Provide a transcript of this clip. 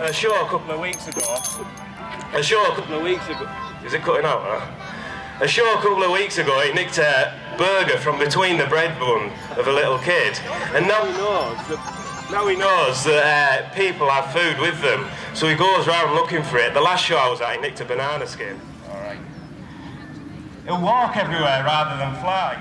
a show a couple of weeks ago. A show a couple of weeks ago. Is it cutting out, huh? A show a couple of weeks ago, he nicked a burger from between the bread bun of a little kid. And now he knows that people have food with them. So he goes around looking for it. The last show I was at, he nicked a banana skin. All right. He'll walk everywhere rather than fly.